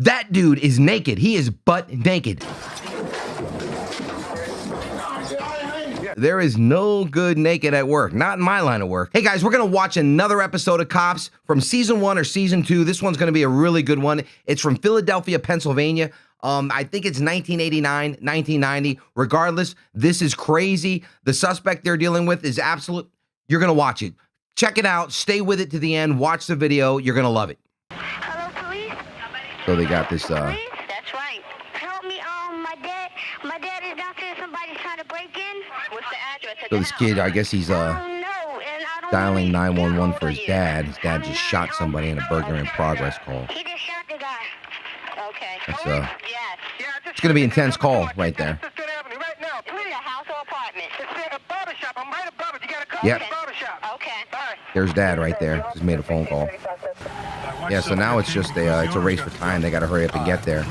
That dude is naked. He is butt naked. There is no good naked at work. Not in my line of work. Hey guys, we're gonna watch another episode of Cops from season 1 or season 2. This one's gonna be a really good one. It's from Philadelphia, Pennsylvania. I think it's 1989, 1990. Regardless, this is crazy. The suspect they're dealing with is absolute. You're gonna watch it. Check it out. Stay with it to the end. Watch the video. You're gonna love it. Hello, police. So they got this. Police? That's right. Help me. My dad is downstairs. Somebody's trying to break in. What's the address? So this kid, I guess he's dialing 911 for his dad. His dad just shot somebody in a burger in progress call. He just shot the guy. Okay. That's Yes. it's gonna be an intense call right there. Is it a house or apartment? It's a barbershop. I'm right above it. You gotta call Yep. the barbershop. Okay. There's dad right there. Just made a phone call. Yeah, so now it's just it's a race for time. They got to hurry up and get there.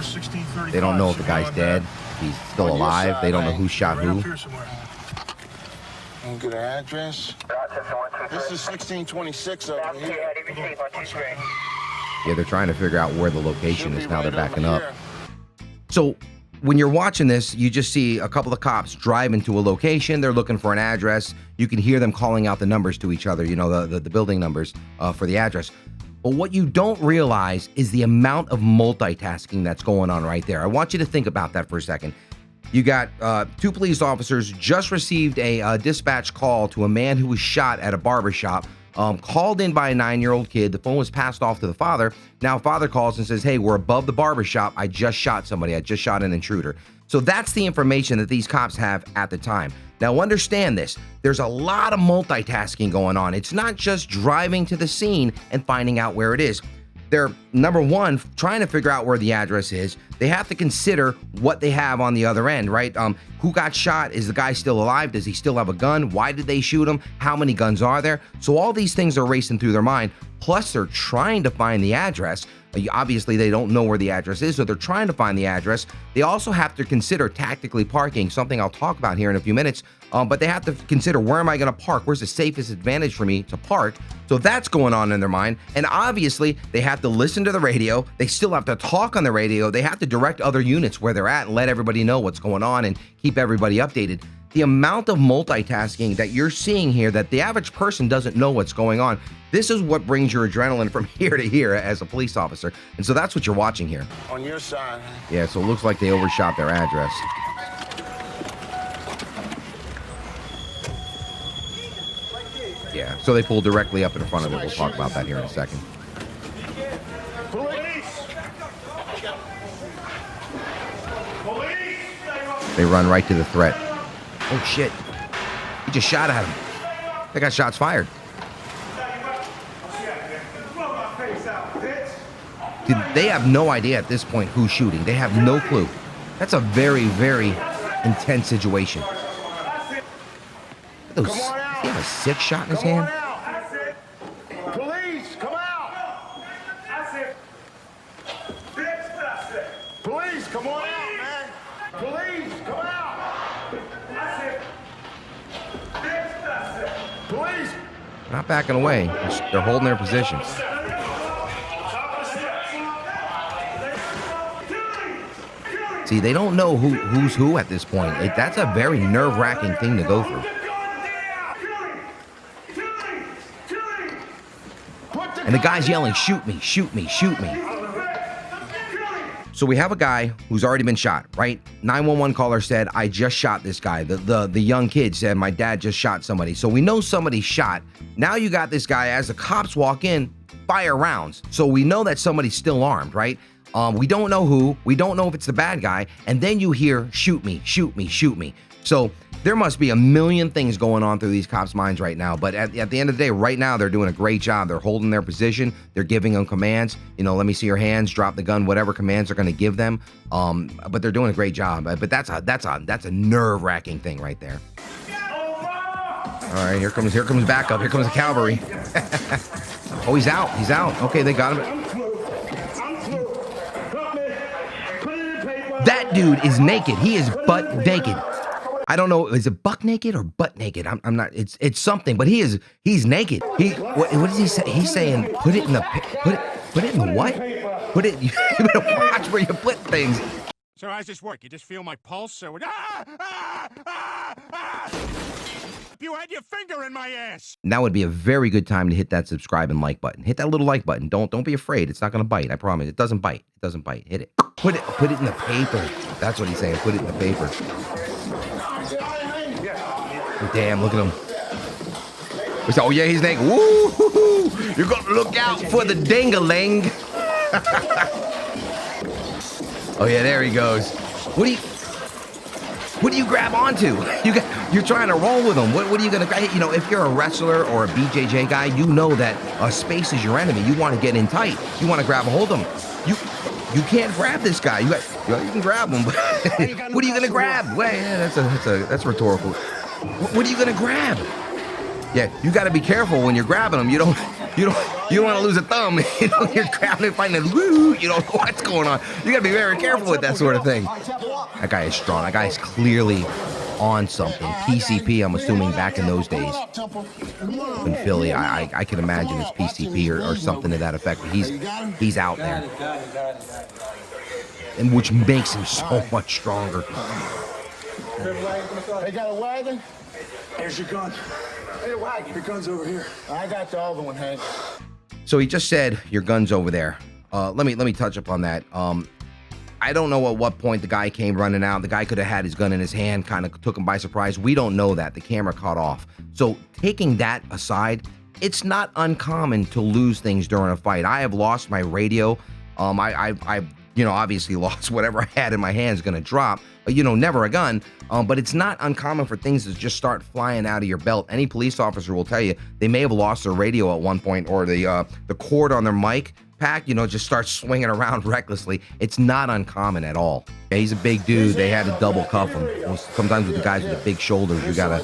They don't know if the guy's dead, if he's still alive. They don't know who shot who. Can you get an address? This is 1626 over here. Yeah, they're trying to figure out where the location is. Now they're backing up. So when you're watching this, you just see a couple of cops driving to a location. They're looking for an address. You can hear them calling out the numbers to each other, you know, the building numbers for the address. But what you don't realize is the amount of multitasking that's going on right there. I want you to think about that for a second. You got 2 police officers just received a dispatch call to a man who was shot at a barbershop, called in by a 9-year-old kid. The phone was passed off to the father. Now father calls and says, hey, we're above the barbershop. I just shot somebody. I just shot an intruder. So that's the information that these cops have at the time. Now understand this, there's a lot of multitasking going on. It's not just driving to the scene and finding out where it is. They're, number one, trying to figure out where the address is. They have to consider what they have on the other end, right? Who got shot? Is the guy still alive? Does he still have a gun? Why did they shoot him? How many guns are there? So all these things are racing through their mind. Plus, they're trying to find the address. Obviously, they don't know where the address is, so they're trying to find the address. They also have to consider tactically parking, something I'll talk about here in a few minutes. But they have to consider, where am I going to park? Where's the safest advantage for me to park? So that's going on in their mind. And obviously, they have to listen to the radio. They still have to talk on the radio. They have to direct other units where they're at and let everybody know what's going on and keep everybody updated. The amount of multitasking that you're seeing here that the average person doesn't know what's going on. This is what brings your adrenaline from here to here as a police officer. And so that's what you're watching here. On your side. Yeah, so it looks like they overshot their address. Yeah, so they pulled directly up in front of it. We'll talk about that here in a second. They run right to the threat. Oh, shit. He just shot at him. They got shots fired. Dude, they have no idea at this point who's shooting. They have no clue. That's a very, very intense situation. Does he have a 6 shot in his hand? Police, come out! Police, come on out, man! Police, come out! Police! Not backing away. They're holding their positions. See, they don't know who's who at this point. That's a very nerve-wracking thing to go through. And the guy's yelling, shoot me, shoot me, shoot me. So we have a guy who's already been shot, right? 911 caller said, I just shot this guy. The young kid said, my dad just shot somebody. So we know somebody shot. Now you got this guy, as the cops walk in, fire rounds. So we know that somebody's still armed, right? We don't know who. We don't know if it's the bad guy. And then you hear, shoot me, shoot me, shoot me. So there must be a million things going on through these cops' minds right now. But at the end of the day, right now, they're doing a great job. They're holding their position. They're giving them commands. You know, let me see your hands, drop the gun, whatever commands they're going to give them. But they're doing a great job. But that's a nerve-wracking thing right there. All right, here comes backup. Here comes the cavalry. Oh, he's out. He's out. Okay, they got him. That dude is naked. He is butt naked. I don't know. Is it buck naked or butt naked? I'm not. It's something. But he's naked. What does he say? He's saying put it in the Put it in the what? Put it. You better watch where you put things. So how's this work? You just feel my pulse, or you had your finger in my ass. Now would be a very good time to hit that subscribe and like button. Hit that little like button. Don't be afraid. It's not gonna bite. I promise. It doesn't bite. It doesn't bite. Hit it. Put it in the paper. That's what he's saying. Put it in the paper. Damn, look at him. Oh yeah, he's naked. Woo! You're gonna look out for the ding-a-ling. Oh yeah, there he goes. What do you grab onto? You're trying to roll with him. What are you gonna? You know, if you're a wrestler or a BJJ guy, you know that space is your enemy. You want to get in tight. You want to grab a hold of him. You can't grab this guy. You can grab him, but what are you gonna grab? Well, yeah, that's rhetorical. What are you gonna grab? Yeah, you got to be careful when you're grabbing them. You don't want to lose a thumb. You know, you're grabbing and fighting. Woo! You don't know what's going on. You got to be very careful with that sort of thing. That guy is strong. That guy is clearly on something. PCP, I'm assuming back in those days in Philly. I can imagine it's PCP or something to that effect. But he's out there, and which makes him so much stronger. They got a wagon? There's your gun. Hey, wagon. Your gun's over here. I got the other one, Hank. So he just said your gun's over there. Let me touch upon that. I don't know at what point the guy came running out. The guy could have had his gun in his hand, kind of took him by surprise. We don't know that. The camera caught off. So taking that aside, it's not uncommon to lose things during a fight. I have lost my radio. I obviously lost whatever I had in my hand is going to drop. Never a gun. But it's not uncommon for things to just start flying out of your belt. Any police officer will tell you they may have lost their radio at one point, or the cord on their mic pack, just starts swinging around recklessly. It's not uncommon at all. Yeah, he's a big dude. They had to double cuff him. Sometimes with the guys with the big shoulders, you gotta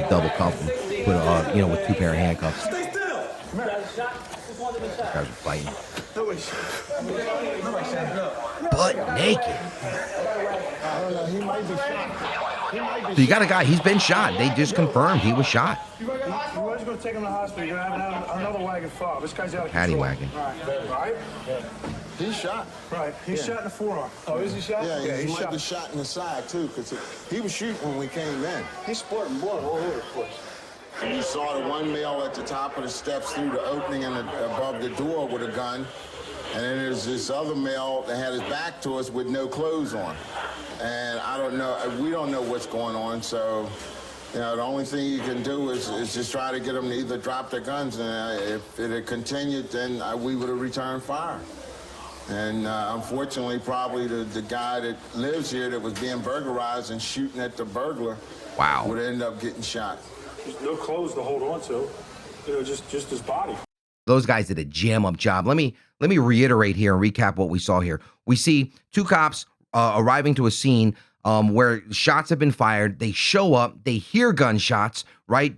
double cuff them. Put with two pair of handcuffs. Guys are fighting. Butt naked. So you got a guy, he's been shot. They just confirmed he was shot. You guys are going to take him to the hospital. You're going to have another wagon fall. This guy's out of Paddy control. wagon. Right? He's shot. Right. He's shot in the forearm. Oh, is he shot? Yeah, he he's might be shot in the side, too, because he was shooting when we came in. He's sporting blood all over the place. And you saw the one male at the top of the steps through the opening and above the door with a gun. And then there's this other male that had his back to us with no clothes on. And I don't know, we don't know what's going on, so, the only thing you can do is just try to get them to either drop their guns, and if it had continued, then we would have returned fire. And unfortunately, probably the guy that lives here that was being burglarized and shooting at the burglar would end up getting shot. There's no clothes to hold on to, just his body. Those guys did a jam-up job. Let me reiterate here and recap what we saw here. We see two cops arriving to a scene where shots have been fired. They show up. They hear gunshots, right?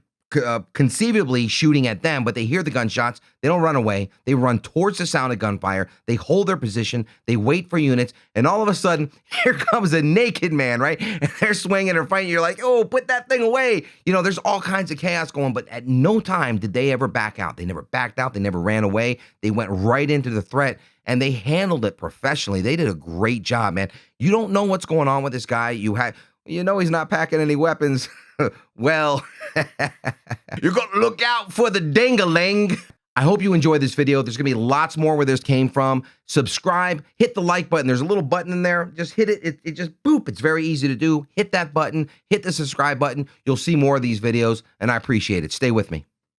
Conceivably shooting at them, but they hear the gunshots. They don't run away. They run towards the sound of gunfire. They hold their position. They wait for units. And all of a sudden, here comes a naked man, right? And they're swinging and fighting. You're like, oh, put that thing away. There's all kinds of chaos going, but at no time did they ever back out. They never backed out. They never ran away. They went right into the threat, and they handled it professionally. They did a great job, man. You don't know what's going on with this guy. He's not packing any weapons. Well, you're going to look out for the ding-a-ling. I hope you enjoyed this video. There's going to be lots more where this came from. Subscribe, hit the like button. There's a little button in there. Just hit it. It just boop. It's very easy to do. Hit that button. Hit the subscribe button. You'll see more of these videos, and I appreciate it. Stay with me.